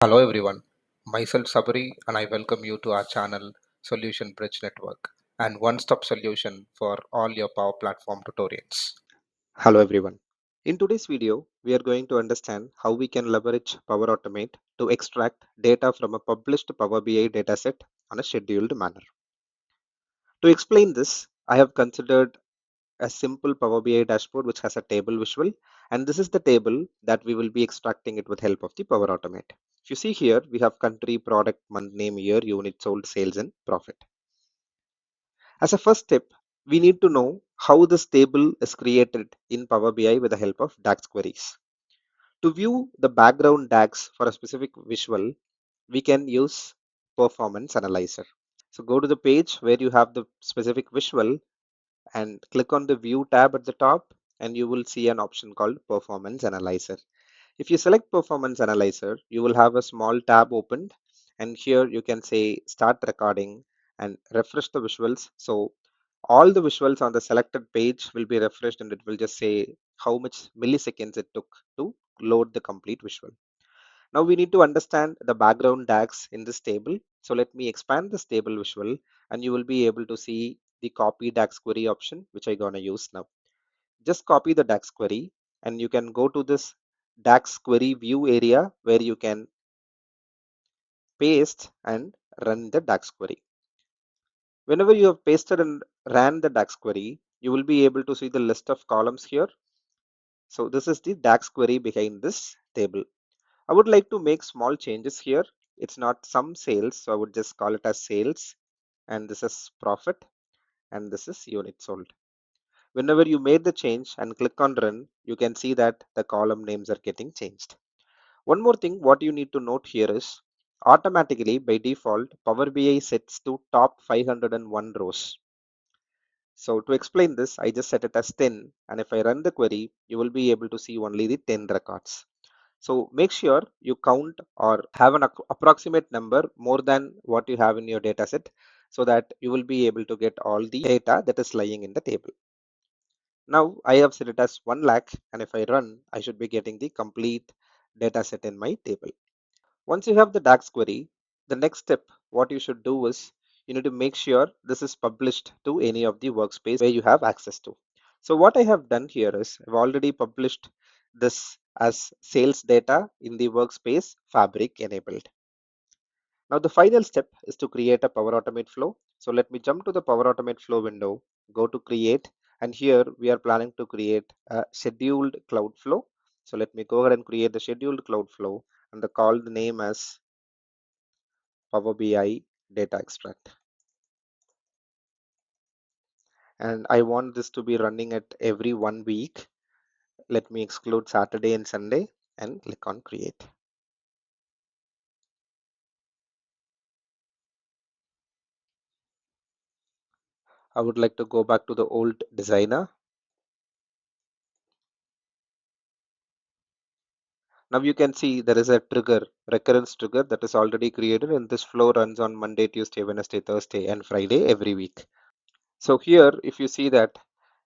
Hello everyone, myself Sabri and I welcome you to our channel Solution Bridge Network and one-stop solution for all your Power Platform tutorials. Hello everyone. In today's video, we are going to understand how we can leverage Power Automate to extract data from a published Power BI dataset on a scheduled manner. To explain this, I have considered a simple Power BI dashboard which has a table visual, and this is the table that we will be extracting it with help of the Power Automate. If you see here, we have country, product, month, name, year, unit sold, sales, and profit. As a first step, we need to know how this table is created in Power BI with the help of DAX queries. To view the background DAX for a specific visual, we can use Performance Analyzer. So go to the page where you have the specific visual and click on the View tab at the top, and you will see an option called Performance Analyzer. If you select Performance Analyzer, you will have a small tab opened, and here you can say Start Recording and refresh the visuals. So all the visuals on the selected page will be refreshed, and it will just say how much milliseconds it took to load the complete visual. Now we need to understand the background DAX in this table. So let me expand this table visual, and you will be able to see the copy DAX query option, which I'm gonna use now. Just copy the DAX query, and you can go to this DAX query view area where you can paste and run the DAX query. Whenever you have pasted and ran the DAX query, you will be able to see the list of columns here. So this is the DAX query behind this table. I would like to make small changes here. It's not some sales, so I would just call it as sales, and this is profit, and this is unit sold. Whenever you made the change and click on run, you can see that the column names are getting changed. One more thing, what you need to note here is automatically by default, Power BI sets to top 501 rows. So to explain this, I just set it as 10, and if I run the query, you will be able to see only the 10 records. So make sure you count or have an approximate number more than what you have in your dataset, so that you will be able to get all the data that is lying in the table. Now I have set it as 1 lakh, and if I run, I should be getting the complete dataset in my table. Once you have the DAX query, the next step, what you should do is you need to make sure this is published to any of the workspace where you have access to. So what I have done here is I've already published this as sales data in the workspace Fabric enabled. Now the final step is to create a Power Automate flow. So let me jump to the Power Automate flow window, go to create, and here we are planning to create a scheduled cloud flow. So let me go ahead and create the scheduled cloud flow, and the call the name as Power BI data extract. And I want this to be running at every 1 week. Let me exclude Saturday and Sunday and click on create. I would like to go back to the old designer. Now you can see there is a trigger, recurrence trigger that is already created, and this flow runs on Monday, Tuesday, Wednesday, Thursday, and Friday every week. So here, if you see that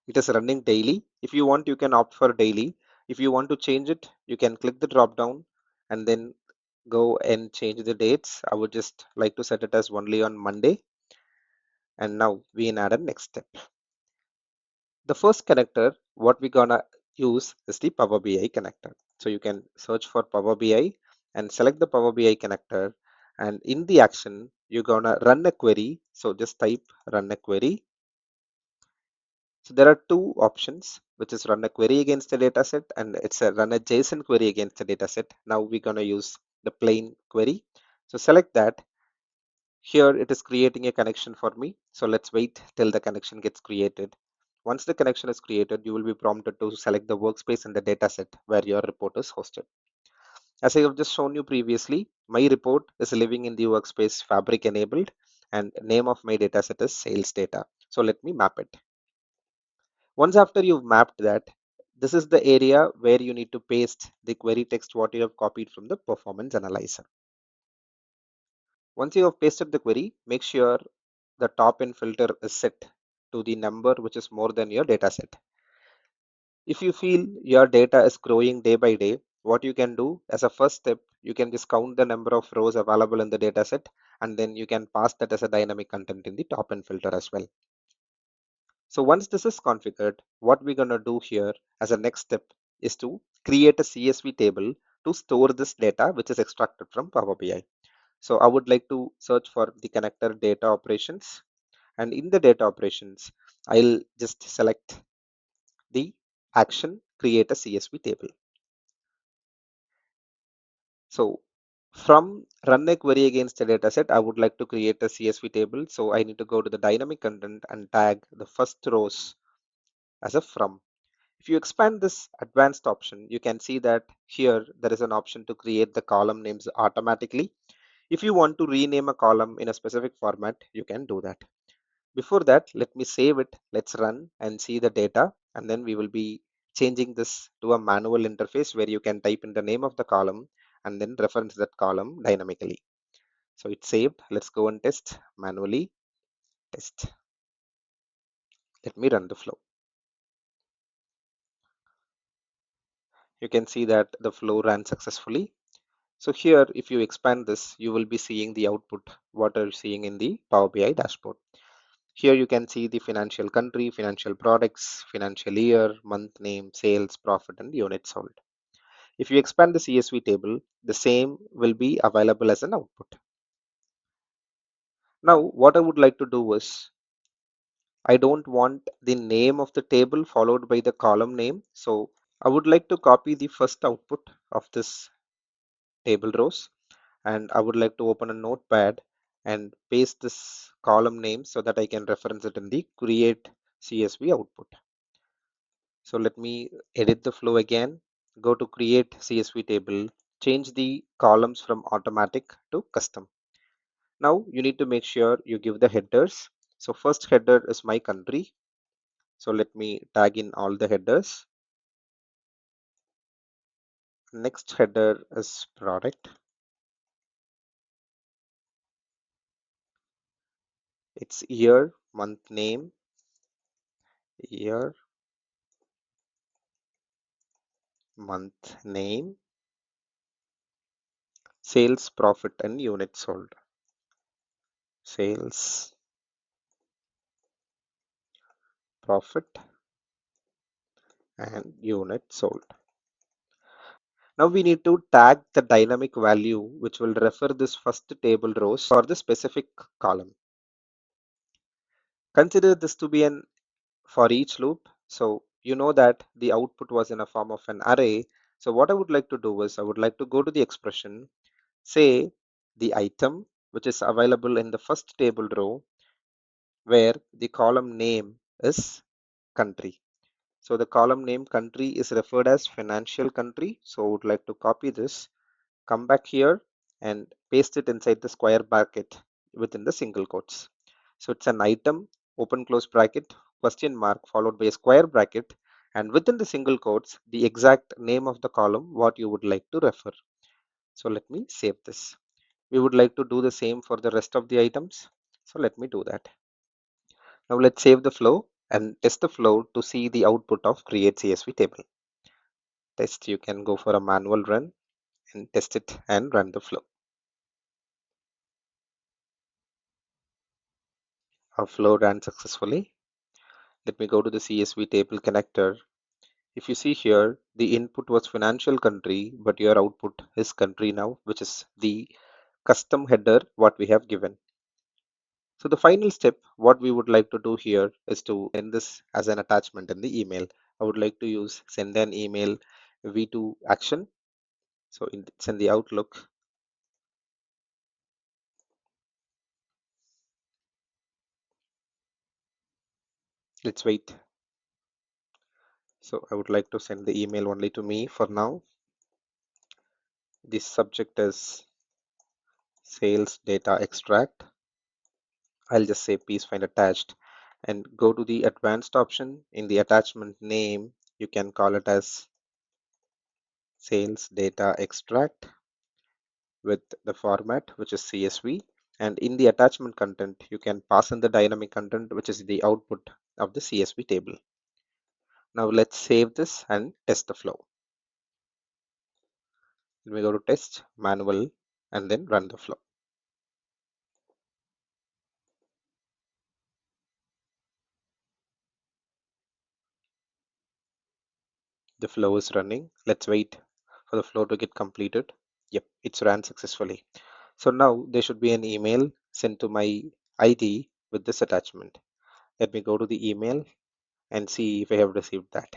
it is running daily, if you want, you can opt for daily. If you want to change it, you can click the drop down and then go and change the dates. I would just like to set it as only on Monday. And now we can add a next step. The first connector, what we're gonna use is the Power BI connector. So you can search for Power BI and select the Power BI connector. And in the action, you're gonna run a query. So just type run a query. So there are two options, which is run a query against the dataset, and it's a run a JSON query against the dataset. Now we're gonna use the plain query. So select that. Here it is creating a connection for me. So let's wait till the connection gets created. Once the connection is created, you will be prompted to select the workspace and the dataset where your report is hosted. As I have just shown you previously, my report is living in the workspace Fabric enabled, and name of my dataset is sales data. So let me map it. Once after you've mapped that, this is the area where you need to paste the query text what you have copied from the performance analyzer. Once you have pasted the query, make sure the top in filter is set to the number which is more than your data set. If you feel your data is growing day by day, what you can do as a first step, you can just count the number of rows available in the dataset, and then you can pass that as a dynamic content in the top end filter as well. So once this is configured, what we're going to do here as a next step is to create a CSV table to store this data which is extracted from Power BI. So I would like to search for the connector data operations, and in the data operations, I'll just select the action create a CSV table. So from run a query against a dataset, I would like to create a CSV table. So I need to go to the dynamic content and tag the first rows as a from. If you expand this advanced option, you can see that here there is an option to create the column names automatically. If you want to rename a column in a specific format, you can do that. Before that, let me save it. Let's run and see the data, and then we will be changing this to a manual interface where you can type in the name of the column and then reference that column dynamically. So it's saved. Let's go and test manually. Test. Let me run the flow. You can see that the flow ran successfully. So here, if you expand this, you will be seeing the output, what are you seeing in the Power BI dashboard. Here you can see the financial country, financial products, financial year, month name, sales, profit, and units sold. If you expand the CSV table, the same will be available as an output. Now, what I would like to do is, I don't want the name of the table followed by the column name. So I would like to copy the first output of this table rows, and I would like to open a notepad and paste this column name so that I can reference it in the create CSV output. So let me edit the flow again, go to create CSV table, change the columns from automatic to custom. Now you need to make sure you give the headers. So first header is my country. So let me tag in all the headers. Next header is product. It's year, month name, year, month name, sales, profit, and units sold. Sales, profit, and units sold. Now we need to tag the dynamic value which will refer this first table rows for the specific column. Consider this to be an for each loop. So you know that the output was in a form of an array. So what I would like to do is I would like to go to the expression, say the item which is available in the first table row where the column name is country. So the column name country is referred as financial country. So I would like to copy this, come back here and paste it inside the square bracket within the single quotes. So it's an item, open close bracket, question mark followed by a square bracket, and within the single quotes, the exact name of the column what you would like to refer. So let me save this. We would like to do the same for the rest of the items. So let me do that. Now let's save the flow and test the flow to see the output of create CSV table. Test, you can go for a manual run and test it and run the flow. Our flow ran successfully. Let me go to the CSV table connector. If you see here, the input was financial country, but your output is country now, which is the custom header what we have given. So the final step, what we would like to do here is to send this as an attachment in the email. I would like to use send an email V2 action. So it's in the Outlook. Let's wait. So I would like to send the email only to me for now. This subject is sales data extract. I'll just say please find attached and go to the advanced option. In the attachment name, you can call it as sales data extract with the format which is CSV, and in the attachment content you can pass in the dynamic content which is the output of the CSV table. Now let's save this and test the flow. Let me go to test, manual, and then run the flow. The flow is running. Let's wait for the flow to get completed. Yep, it's ran successfully. So now there should be an email sent to my ID with this attachment. Let me go to the email and see if I have received that.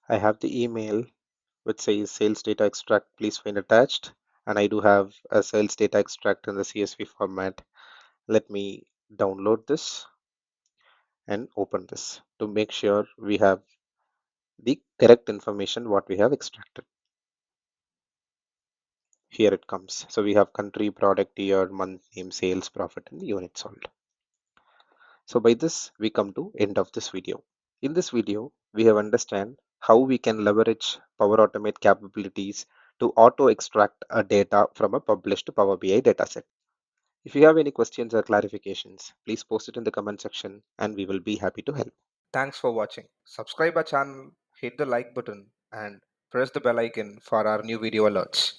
I have the email which says sales data extract, please find attached. And I do have a sales data extract in the CSV format. Let me download this and open this to make sure we have the correct information what we have extracted. Here it comes. So we have country, product, year, month, name, sales, profit, and the unit sold. So by this, we come to end of this video. In this video, we have understand how we can leverage Power Automate capabilities to auto extract a data from a published Power BI dataset. If you have any questions or clarifications, please post it in the comment section and we will be happy to help. Thanks for watching. Subscribe our channel, hit the like button, and press the bell icon for our new video alerts.